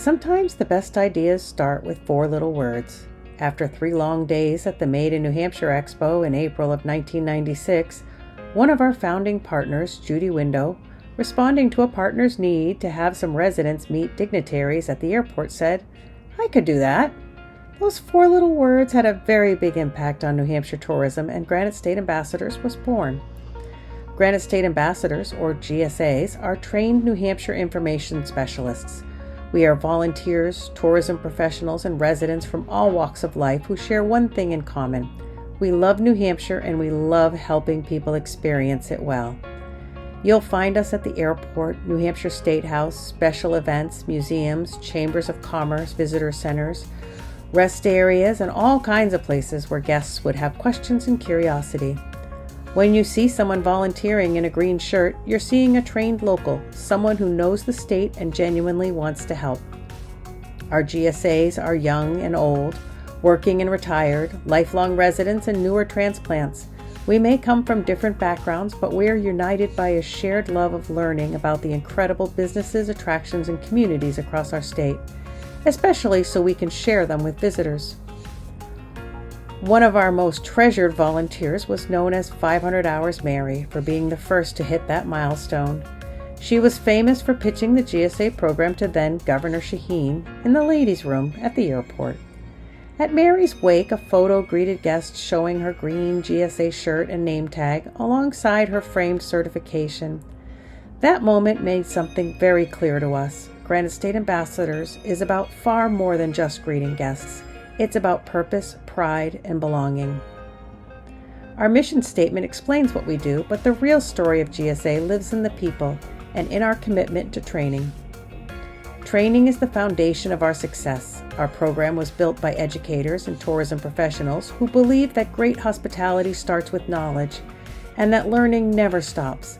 Sometimes the best ideas start with 4 little words. After 3 long days at the Made in New Hampshire Expo in April of 1996, one of our founding partners, Judy Window, responding to a partner's need to have some residents meet dignitaries at the airport, said, "I could do that." Those 4 little words had a very big impact on New Hampshire tourism, and Granite State Ambassadors was born. Granite State Ambassadors, or GSAs, are trained New Hampshire information specialists. We are volunteers, tourism professionals, and residents from all walks of life who share one thing in common. We love New Hampshire and we love helping people experience it well. You'll find us at the airport, New Hampshire State House, special events, museums, chambers of commerce, visitor centers, rest areas, and all kinds of places where guests would have questions and curiosity. When you see someone volunteering in a green shirt, you're seeing a trained local, someone who knows the state and genuinely wants to help. Our GSAs are young and old, working and retired, lifelong residents and newer transplants. We may come from different backgrounds, but we are united by a shared love of learning about the incredible businesses, attractions, and communities across our state, especially so we can share them with visitors. One of our most treasured volunteers was known as 500 Hours Mary for being the first to hit that milestone. She was famous for pitching the GSA program to then Governor Shaheen in the ladies' room at the airport. At Mary's wake, a photo greeted guests showing her green GSA shirt and name tag alongside her framed certification. That moment made something very clear to us. Granite State Ambassadors is about far more than just greeting guests. It's about purpose, pride, and belonging. Our mission statement explains what we do, but the real story of GSA lives in the people and in our commitment to training. Training is the foundation of our success. Our program was built by educators and tourism professionals who believe that great hospitality starts with knowledge and that learning never stops.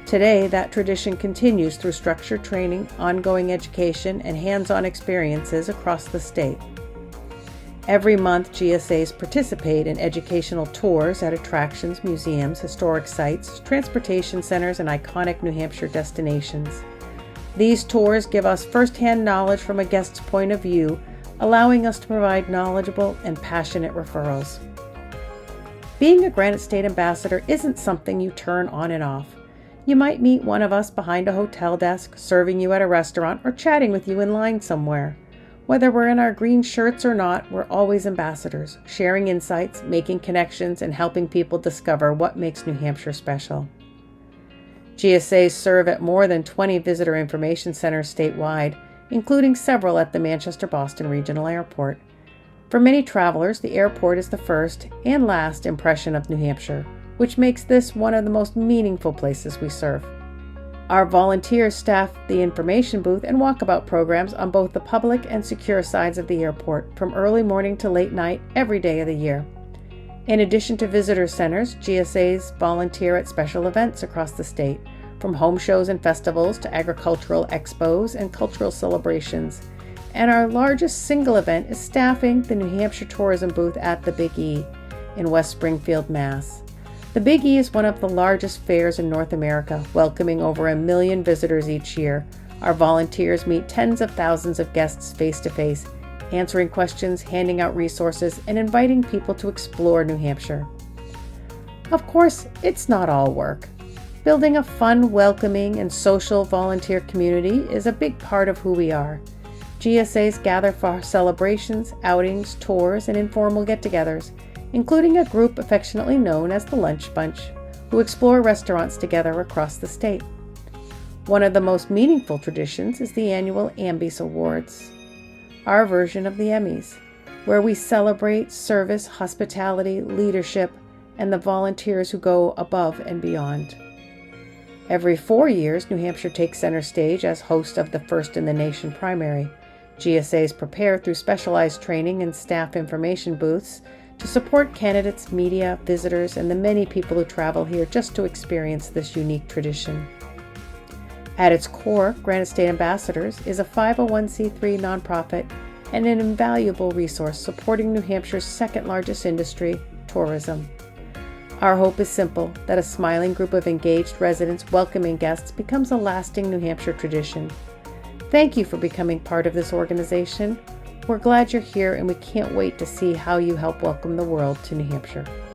Today, that tradition continues through structured training, ongoing education, and hands-on experiences across the state. Every month, GSAs participate in educational tours at attractions, museums, historic sites, transportation centers, and iconic New Hampshire destinations. These tours give us firsthand knowledge from a guest's point of view, allowing us to provide knowledgeable and passionate referrals. Being a Granite State Ambassador isn't something you turn on and off. You might meet one of us behind a hotel desk, serving you at a restaurant, or chatting with you in line somewhere. Whether we're in our green shirts or not, we're always ambassadors, sharing insights, making connections, and helping people discover what makes New Hampshire special. GSAs serve at more than 20 visitor information centers statewide, including several at the Manchester-Boston Regional Airport. For many travelers, the airport is the first and last impression of New Hampshire, which makes this one of the most meaningful places we serve. Our volunteers staff the information booth and walkabout programs on both the public and secure sides of the airport, from early morning to late night every day of the year. In addition to visitor centers, GSAs volunteer at special events across the state, from home shows and festivals to agricultural expos and cultural celebrations. And our largest single event is staffing the New Hampshire tourism booth at the Big E in West Springfield, Mass. The Big E is one of the largest fairs in North America, welcoming over 1 million visitors each year. Our volunteers meet tens of thousands of guests face-to-face, answering questions, handing out resources, and inviting people to explore New Hampshire. Of course, it's not all work. Building a fun, welcoming, and social volunteer community is a big part of who we are. GSAs gather for celebrations, outings, tours, and informal get-togethers, including a group affectionately known as the Lunch Bunch, who explore restaurants together across the state. One of the most meaningful traditions is the annual Ambies Awards, our version of the Emmys, where we celebrate service, hospitality, leadership, and the volunteers who go above and beyond. Every 4 years, New Hampshire takes center stage as host of the First in the Nation primary. GSAs prepare through specialized training and staff information booths to support candidates, media, visitors, and the many people who travel here just to experience this unique tradition. At its core, Granite State Ambassadors is a 501c3 nonprofit and an invaluable resource supporting New Hampshire's second largest industry, tourism. Our hope is simple, that a smiling group of engaged residents welcoming guests becomes a lasting New Hampshire tradition. Thank you for becoming part of this organization. We're glad you're here and we can't wait to see how you help welcome the world to New Hampshire.